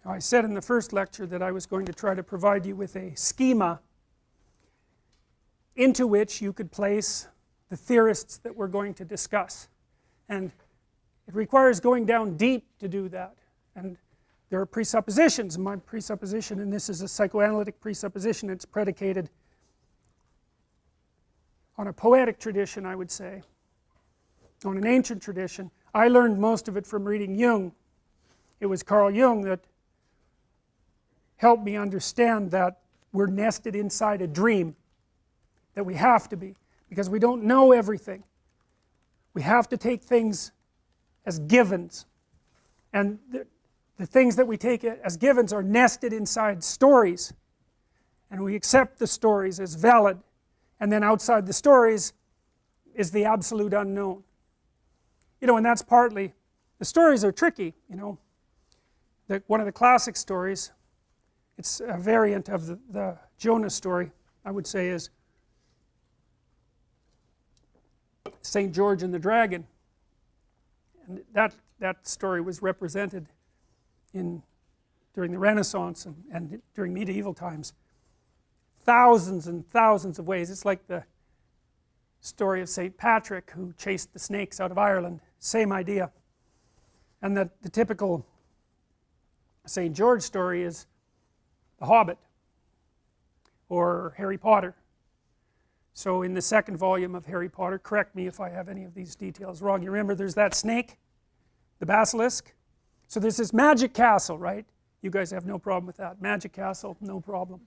I said in the first lecture that I was going to try to provide you with a schema into which you could place the theorists that we're going to discuss. And it requires going down deep to do that. And there are presuppositions. My presupposition, and this is a psychoanalytic presupposition, it's predicated on a poetic tradition, I would say, on an ancient tradition. I learned most of it from reading Jung. It was Carl Jung that helped me understand that we're nested inside a dream, that we have to be, because we don't know everything. We have to take things as givens, and the things that we take as givens are nested inside stories, and we accept the stories as valid, and then outside the stories is the absolute unknown. You know, and that's partly, the stories are tricky, you know. One of the classic stories, it's a variant of the Jonah story, I would say, is St. George and the Dragon. And that story was represented during the Renaissance and during medieval times thousands and thousands of ways. It's like the story of St. Patrick who chased the snakes out of Ireland. Same idea. And the typical St. George story is The Hobbit or Harry Potter. So in the second volume of Harry Potter, correct me if I have any of these details wrong, you remember there's that snake, the basilisk. So there's this magic castle, right? You guys have no problem with that. Magic castle, no problem.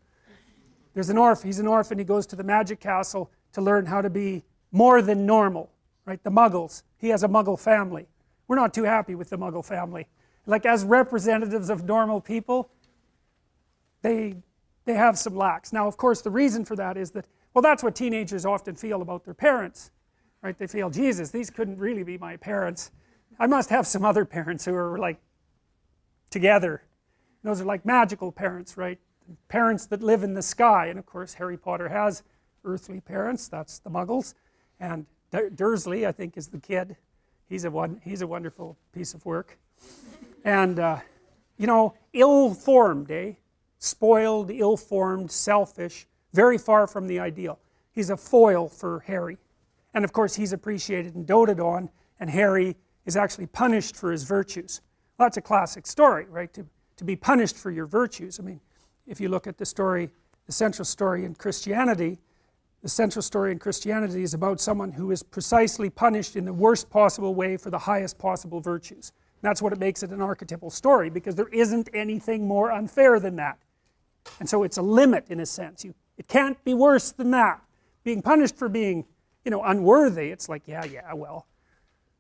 There's an orphan, he's an orphan, he goes to the magic castle to learn how to be more than normal, right? The Muggles, he has a Muggle family. We're not too happy with the Muggle family. Like, as representatives of normal people, they have some lacks. Now, of course, the reason for that is that, well, that's what teenagers often feel about their parents, right? They feel, Jesus, these couldn't really be my parents. I must have some other parents who are like together. And those are like magical parents, right? Parents that live in the sky. And of course, Harry Potter has earthly parents, that's the Muggles. And Dursley, I think, is the kid. He's a wonderful piece of work. And, you know, ill-formed, eh? Spoiled, ill-formed, selfish, very far from the ideal. He's a foil for Harry. And of course, he's appreciated and doted on, and Harry is actually punished for his virtues. Well, that's a classic story, right? To be punished for your virtues. I mean, if you look at the story, the central story in Christianity, the central story in Christianity is about someone who is precisely punished in the worst possible way for the highest possible virtues. And that's what it makes it an archetypal story, because there isn't anything more unfair than that. And so it's a limit, in a sense. It can't be worse than that. Being punished for being, you know, unworthy, it's like, yeah, well,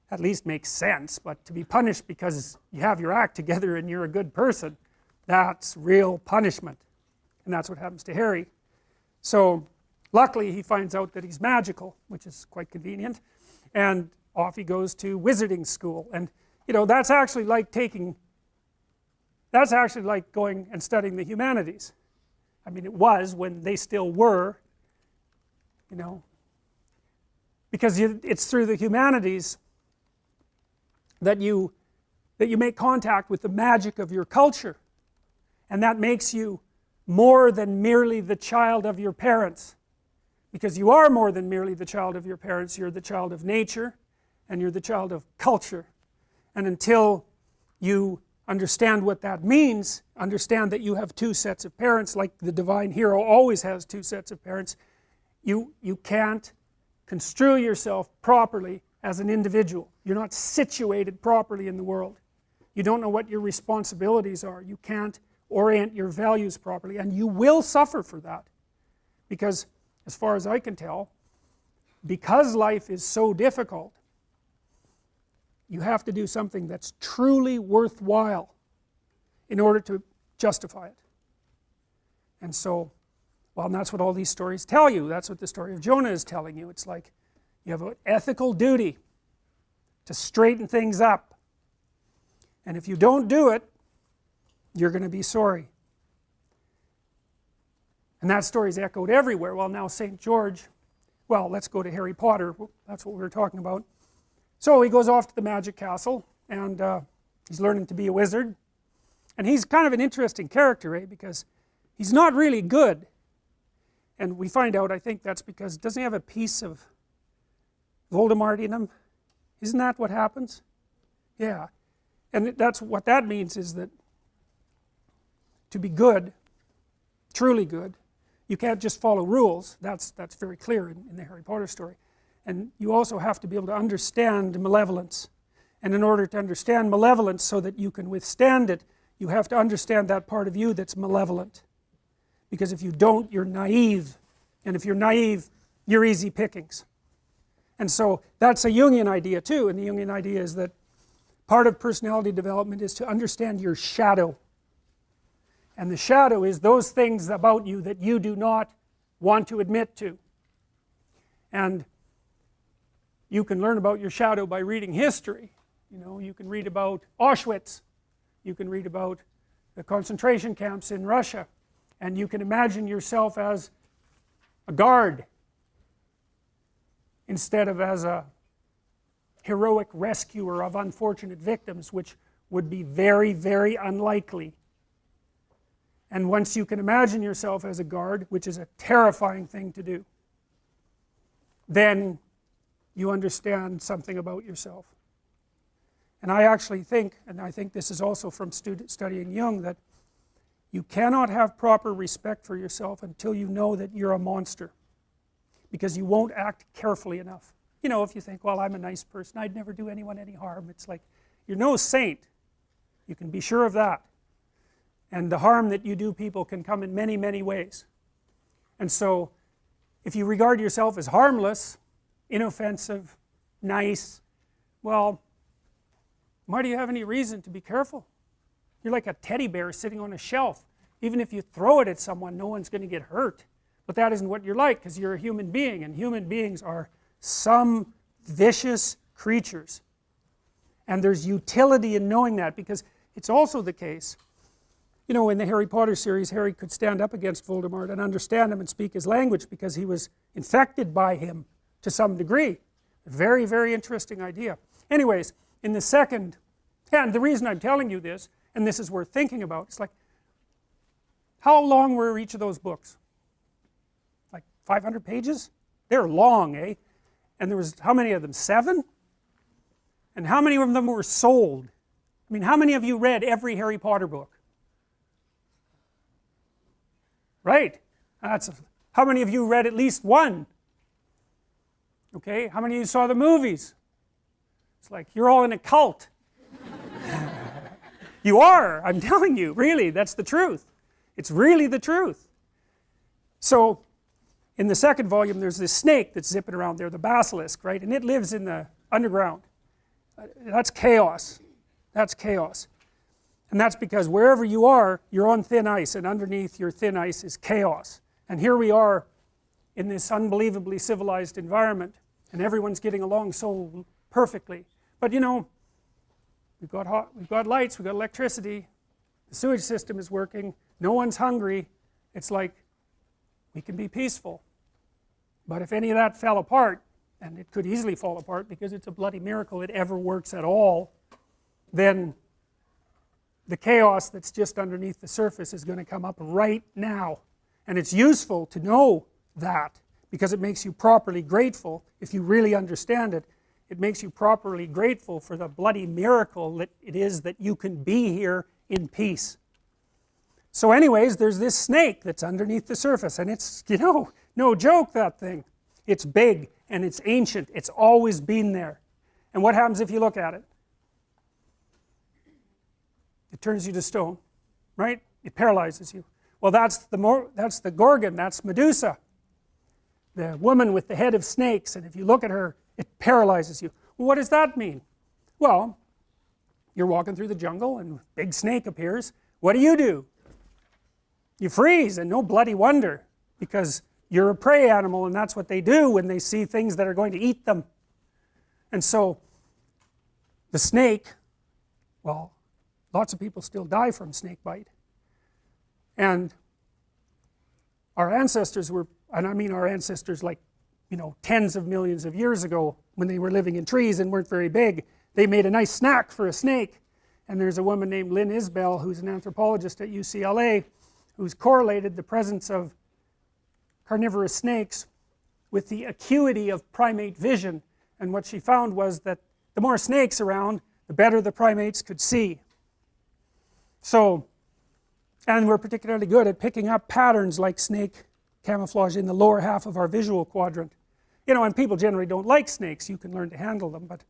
at least makes sense. But to be punished because you have your act together and you're a good person, that's real punishment. And that's what happens to Harry. So luckily he finds out that he's magical, which is quite convenient, and off he goes to wizarding school. And you know, that's actually like going and studying the humanities. I mean, it was when they still were, you know, because it's through the humanities that you make contact with the magic of your culture, and that makes you more than merely the child of your parents, because you are more than merely the child of your parents. You're the child of nature, and you're the child of culture. And until you understand what that means, understand that you have two sets of parents, like the divine hero always has two sets of parents, you can't construe yourself properly as an individual. You're not situated properly in the world. You don't know what your responsibilities are. You can't orient your values properly, and you will suffer for that. Because, as far as I can tell, because life is so difficult, you have to do something that's truly worthwhile in order to justify it. And so, well, and that's what all these stories tell you. That's what the story of Jonah is telling you. It's like you have an ethical duty to straighten things up. And if you don't do it, you're going to be sorry. And that story is echoed everywhere. Well, now St. George, well, let's go to Harry Potter. That's what we were talking about. So he goes off to the magic castle, and he's learning to be a wizard. And he's kind of an interesting character, because he's not really good. And we find out, I think that's because, doesn't he have a piece of Voldemort in him? Isn't that what happens? Yeah. And that's what that means, is that to be good, truly good, you can't just follow rules. That's very clear in the Harry Potter story. And you also have to be able to understand malevolence. And in order to understand malevolence so that you can withstand it, you have to understand that part of you that's malevolent. Because if you don't, you're naive. And if you're naive, you're easy pickings. And so that's a Jungian idea too. And the Jungian idea is that part of personality development is to understand your shadow. And the shadow is those things about you that you do not want to admit to. And you can learn about your shadow by reading history. You can read about Auschwitz. You can read about the concentration camps in Russia. And you can imagine yourself as a guard instead of as a heroic rescuer of unfortunate victims, which would be very, very unlikely. And once you can imagine yourself as a guard, which is a terrifying thing to do, then you understand something about yourself. And I actually think, and I think this is also from studying Jung, that you cannot have proper respect for yourself until you know that you're a monster, because you won't act carefully enough. If you think, well, I'm a nice person, I'd never do anyone any harm, it's like, you're no saint. You can be sure of that. And the harm that you do people can come in many, many ways. And so, if you regard yourself as harmless, inoffensive, nice, well, why do you have any reason to be careful? You're like a teddy bear sitting on a shelf. Even if you throw it at someone, no one's going to get hurt. But that isn't what you're like, because you're a human being, and human beings are some vicious creatures. And there's utility in knowing that, because it's also the case, in the Harry Potter series, Harry could stand up against Voldemort and understand him and speak his language because he was infected by him to some degree. A very, very interesting idea. Anyways, in the second, and the reason I'm telling you this, and this is worth thinking about, it's like, how long were each of those books? Like 500 pages? They're long, eh? And there was, how many of them? 7? And how many of them were sold? I mean, how many of you read every Harry Potter book? Right. How many of you read at least one? Okay, how many of you saw the movies? It's like, you're all in a cult. You are, I'm telling you, really, that's the truth. It's really the truth. So, in the second volume, there's this snake that's zipping around there, the basilisk, right? And it lives in the underground. That's chaos. That's chaos. And that's because wherever you are, you're on thin ice, and underneath your thin ice is chaos. And here we are in this unbelievably civilized environment, and everyone's getting along so perfectly. But we've got lights, we've got electricity, the sewage system is working, no one's hungry. It's like, we can be peaceful. But if any of that fell apart, and it could easily fall apart because it's a bloody miracle it ever works at all, then the chaos that's just underneath the surface is going to come up right now. And it's useful to know that, because it makes you properly grateful. If you really understand it, it makes you properly grateful for the bloody miracle that it is that you can be here in peace. So anyways, there's this snake that's underneath the surface, and it's, no joke, that thing. It's big, and it's ancient. It's always been there. And what happens if you look at it? It turns you to stone, right? It paralyzes you. Well, that's the Gorgon, that's Medusa, the woman with the head of snakes, and if you look at her, it paralyzes you. Well, what does that mean? Well, you're walking through the jungle, and a big snake appears. What do? You freeze, and no bloody wonder, because you're a prey animal, and that's what they do when they see things that are going to eat them. And so, the snake, well, lots of people still die from snake bite. And our ancestors were, and I mean our ancestors like, tens of millions of years ago, when they were living in trees and weren't very big, they made a nice snack for a snake. And there's a woman named Lynn Isbell, who's an anthropologist at UCLA, who's correlated the presence of carnivorous snakes with the acuity of primate vision. And what she found was that the more snakes around, the better the primates could see. So, and we're particularly good at picking up patterns like snake camouflage in the lower half of our visual quadrant. You know, and people generally don't like snakes. You can learn to handle them, but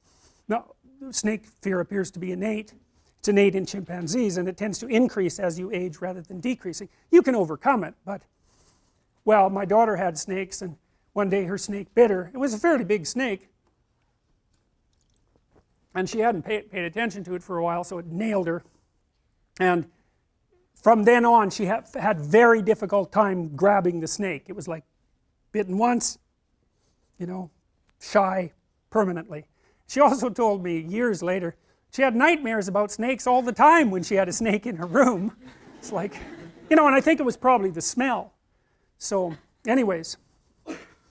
no, snake fear appears to be innate. It's innate in chimpanzees, and it tends to increase as you age rather than decreasing. You can overcome it, but, well, my daughter had snakes, and one day her snake bit her. It was a fairly big snake, and she hadn't paid attention to it for a while, so it nailed her. And from then on, she had very difficult time grabbing the snake. It was like bitten once, you know, shy permanently. She also told me years later, she had nightmares about snakes all the time when she had a snake in her room. It's like, you know, and I think it was probably the smell. So, anyways.